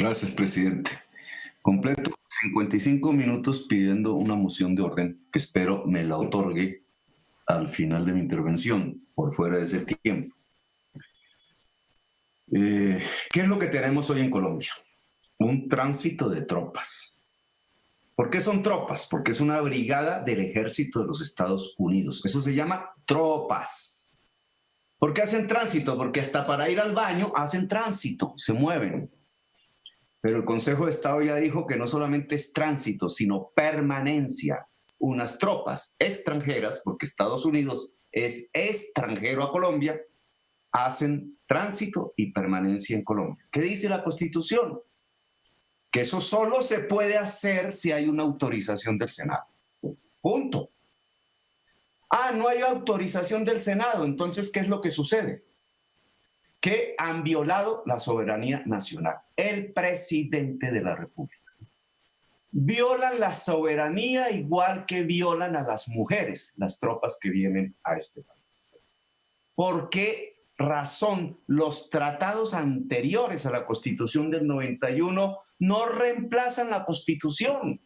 Gracias, presidente. Completo 55 minutos pidiendo una moción de orden que espero me la otorgue al final de mi intervención, por fuera de ese tiempo. ¿Qué es lo que tenemos hoy en Colombia? Un tránsito de tropas. ¿Por qué son tropas? Porque es una brigada del ejército de los Estados Unidos. Eso se llama tropas. ¿Por qué hacen tránsito? Porque hasta para ir al baño hacen tránsito, se mueven. Pero el Consejo de Estado ya dijo que no solamente es tránsito, sino permanencia. Unas tropas extranjeras, porque Estados Unidos es extranjero a Colombia, hacen tránsito y permanencia en Colombia. ¿Qué dice la Constitución? Que eso solo se puede hacer si hay una autorización del Senado. Punto. No hay autorización del Senado. Entonces, ¿qué es lo que sucede? Que han violado la soberanía nacional. El presidente de la República. Violan la soberanía igual que violan a las mujeres, las tropas que vienen a este país. ¿Por qué razón los tratados anteriores a la Constitución del 91 no reemplazan la Constitución?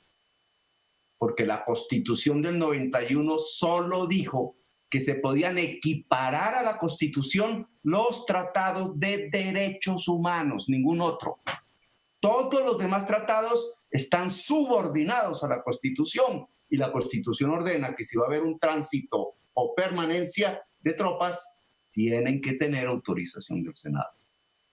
Porque la Constitución del 91 solo dijo que se podían equiparar a la Constitución los tratados de derechos humanos, ningún otro. Todos los demás tratados están subordinados a la Constitución y la Constitución ordena que si va a haber un tránsito o permanencia de tropas, tienen que tener autorización del Senado.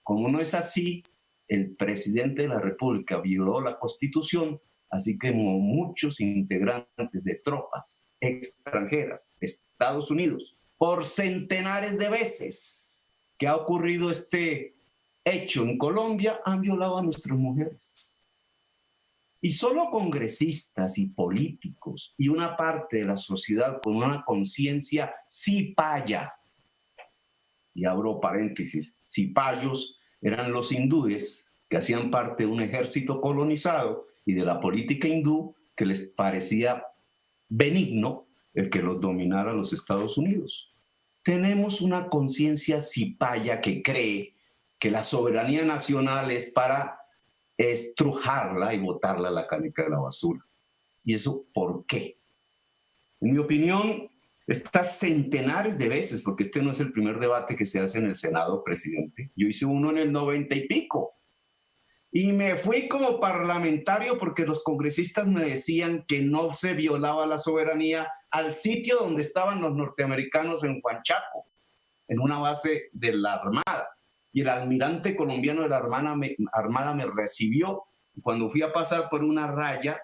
Como no es así, el presidente de la República violó la Constitución, así que muchos integrantes de tropas extranjeras, Estados Unidos, por centenares de veces que ha ocurrido este hecho en Colombia, han violado a nuestras mujeres. Y solo congresistas y políticos y una parte de la sociedad con una conciencia cipaya, y abro paréntesis, cipayos eran los hindúes que hacían parte de un ejército colonizado y de la política hindú que les parecía benigno el que los dominara los Estados Unidos. Tenemos una conciencia cipaya que cree que la soberanía nacional es para estrujarla y botarla a la caneca de la basura. ¿Y eso por qué? En mi opinión, está centenares de veces, porque este no es el primer debate que se hace en el Senado, presidente. Yo hice uno en el 90 y pico. Y me fui como parlamentario porque los congresistas me decían que no se violaba la soberanía al sitio donde estaban los norteamericanos en Huanchaco, en una base de la Armada. Y el almirante colombiano de la Armada me recibió. Y cuando fui a pasar por una raya,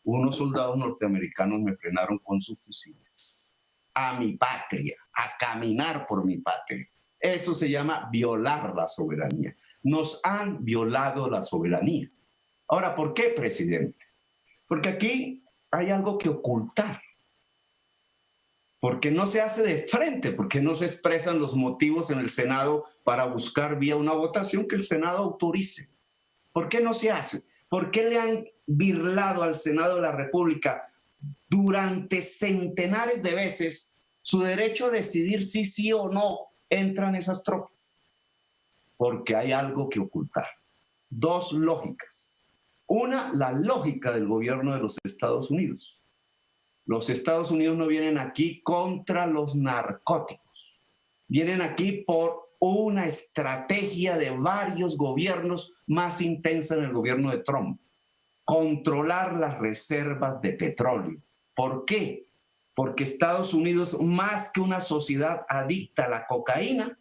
unos soldados norteamericanos me frenaron con sus fusiles. A mi patria, a caminar por mi patria. Eso se llama violar la soberanía. Nos han violado la soberanía. Ahora, ¿por qué, presidente? Porque aquí hay algo que ocultar. Porque no se hace de frente, porque no se expresan los motivos en el Senado para buscar vía una votación que el Senado autorice. ¿Por qué no se hace? ¿Por qué le han birlado al Senado de la República durante centenares de veces su derecho a decidir si sí o no entran esas tropas? Porque hay algo que ocultar. Dos lógicas. Una, la lógica del gobierno de los Estados Unidos. Los Estados Unidos no vienen aquí contra los narcóticos. Vienen aquí por una estrategia de varios gobiernos más intensa en el gobierno de Trump. Controlar las reservas de petróleo. ¿Por qué? Porque Estados Unidos, más que una sociedad adicta a la cocaína,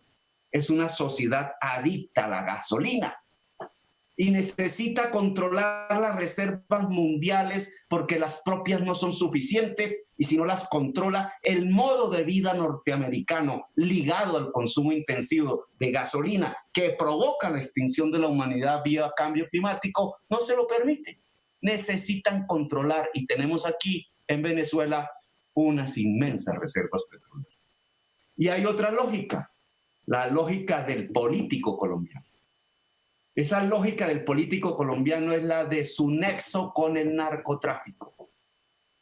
es una sociedad adicta a la gasolina. Y necesita controlar las reservas mundiales porque las propias no son suficientes y si no las controla, el modo de vida norteamericano ligado al consumo intensivo de gasolina que provoca la extinción de la humanidad vía cambio climático no se lo permite. Necesitan controlar y tenemos aquí en Venezuela unas inmensas reservas petroleras. Y hay otra lógica, la lógica del político colombiano. Esa lógica del político colombiano es la de su nexo con el narcotráfico.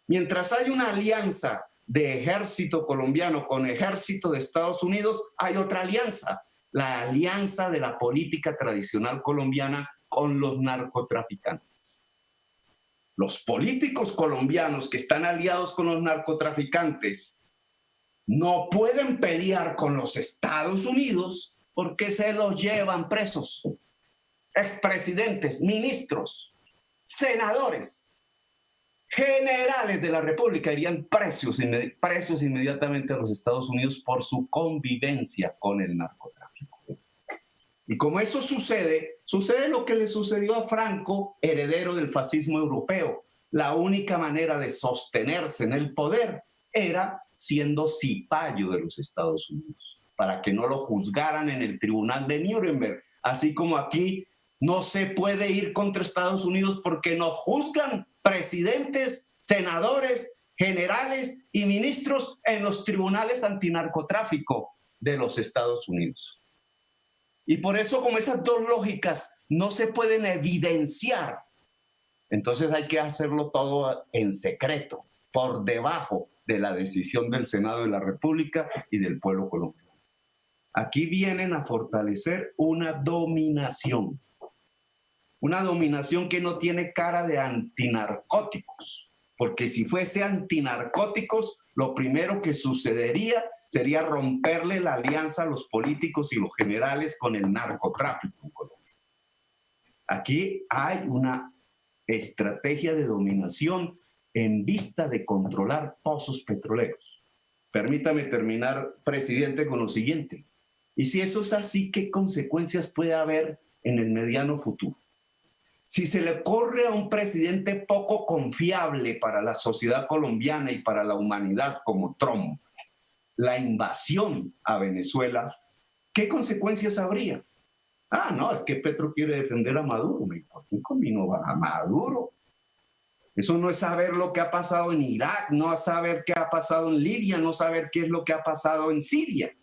Mientras hay una alianza de ejército colombiano con ejército de Estados Unidos, hay otra alianza, la alianza de la política tradicional colombiana con los narcotraficantes. Los políticos colombianos que están aliados con los narcotraficantes no pueden pelear con los Estados Unidos porque se los llevan presos. Expresidentes, ministros, senadores, generales de la República irían presos inmediatamente a los Estados Unidos por su convivencia con el narcotráfico. Y como eso sucede lo que le sucedió a Franco, heredero del fascismo europeo. La única manera de sostenerse en el poder era siendo cipayo de los Estados Unidos, para que no lo juzgaran en el tribunal de Nuremberg. Así como aquí no se puede ir contra Estados Unidos porque nos juzgan presidentes, senadores, generales y ministros en los tribunales antinarcotráfico de los Estados Unidos. Y por eso, como esas dos lógicas no se pueden evidenciar, entonces hay que hacerlo todo en secreto, por debajo de la decisión del Senado de la República y del pueblo colombiano. Aquí vienen a fortalecer una dominación que no tiene cara de antinarcóticos, porque si fuese antinarcóticos, lo primero que sucedería sería romperle la alianza a los políticos y los generales con el narcotráfico en Colombia. Aquí hay una estrategia de dominación en vista de controlar pozos petroleros. Permítame terminar, presidente, con lo siguiente. Y si eso es así, ¿qué consecuencias puede haber en el mediano futuro? Si se le ocurre a un presidente poco confiable para la sociedad colombiana y para la humanidad como Trump, la invasión a Venezuela, ¿qué consecuencias habría? Ah, no, es que Petro quiere defender a Maduro. ¿Por qué convino a Maduro? Eso no es saber lo que ha pasado en Irak, no es saber qué ha pasado en Libia, no saber qué es lo que ha pasado en Siria.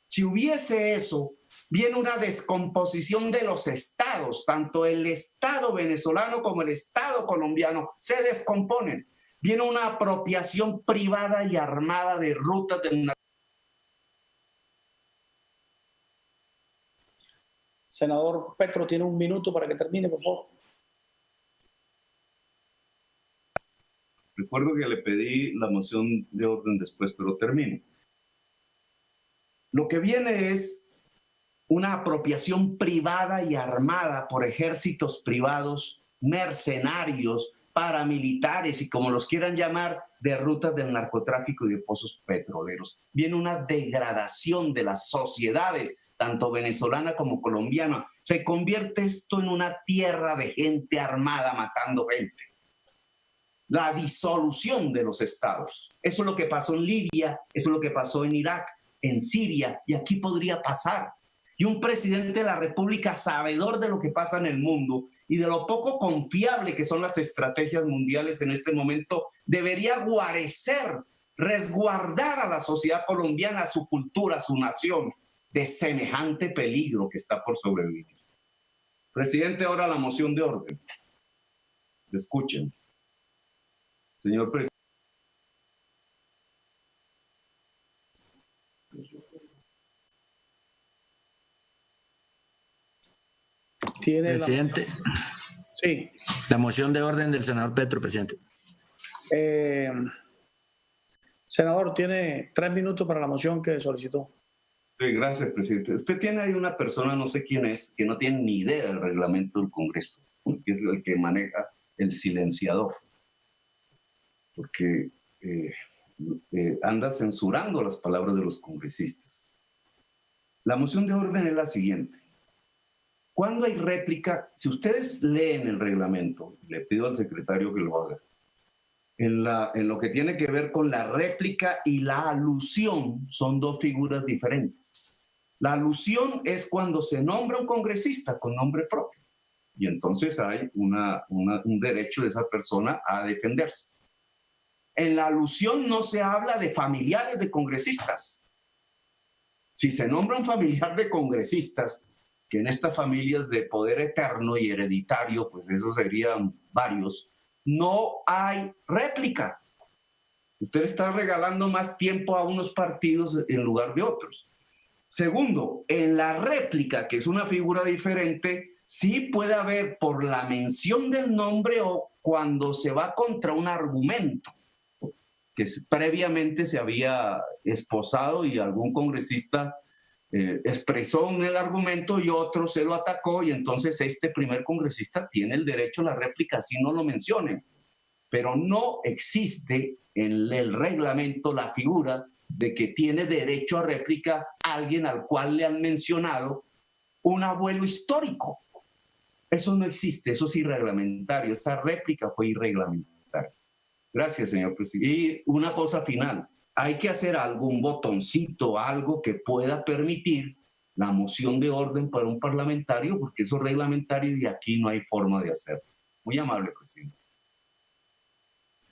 Si hubiese eso, viene una descomposición de los estados, tanto el estado venezolano como el estado colombiano se descomponen. Viene una apropiación privada y armada de rutas del narcotráfico. Senador Petro, tiene un minuto para que termine, por favor. Recuerdo que le pedí la moción de orden después, pero termino. Lo que viene es una apropiación privada y armada por ejércitos privados, mercenarios, paramilitares y como los quieran llamar, de rutas del narcotráfico y de pozos petroleros. Viene una degradación de las sociedades, tanto venezolana como colombiana. Se convierte esto en una tierra de gente armada matando gente. La disolución de los estados. Eso es lo que pasó en Libia, eso es lo que pasó en Irak, en Siria, y aquí podría pasar. Y un presidente de la República, sabedor de lo que pasa en el mundo y de lo poco confiable que son las estrategias mundiales en este momento, debería guarecer, resguardar a la sociedad colombiana, a su cultura, a su nación, de semejante peligro que está por sobrevivir. Presidente, ahora la moción de orden. Escuchen. Señor presidente. Presidente. Sí. La moción de orden del senador Petro, presidente. Senador, tiene 3 minutos para la moción que solicitó. Sí, gracias, presidente. Usted tiene ahí una persona, no sé quién es, que no tiene ni idea del reglamento del Congreso, que es el que maneja el silenciador, porque anda censurando las palabras de los congresistas. La moción de orden es la siguiente. Cuando hay réplica, si ustedes leen el reglamento, le pido al secretario que lo haga, en lo que tiene que ver con la réplica y la alusión, son dos figuras diferentes. La alusión es cuando se nombra un congresista con nombre propio, y entonces hay un derecho de esa persona a defenderse. En la alusión no se habla de familiares de congresistas. Si se nombra un familiar de congresistas, que en estas familias de poder eterno y hereditario, pues eso serían varios, no hay réplica. Usted está regalando más tiempo a unos partidos en lugar de otros. Segundo, en la réplica, que es una figura diferente, Sí puede haber por la mención del nombre o cuando se va contra un argumento que previamente se había esposado y algún congresista expresó un argumento y otro se lo atacó, y entonces este primer congresista tiene el derecho a la réplica si no lo mencionen. Pero no existe en el reglamento la figura de que tiene derecho a réplica alguien al cual le han mencionado un abuelo histórico. Eso no existe, eso es irreglamentario. Esa réplica fue irreglamentaria. Gracias, señor presidente. Y una cosa final, hay que hacer algo, un botoncito, algo que pueda permitir la moción de orden para un parlamentario, porque eso es reglamentario y aquí no hay forma de hacerlo. Muy amable, presidente.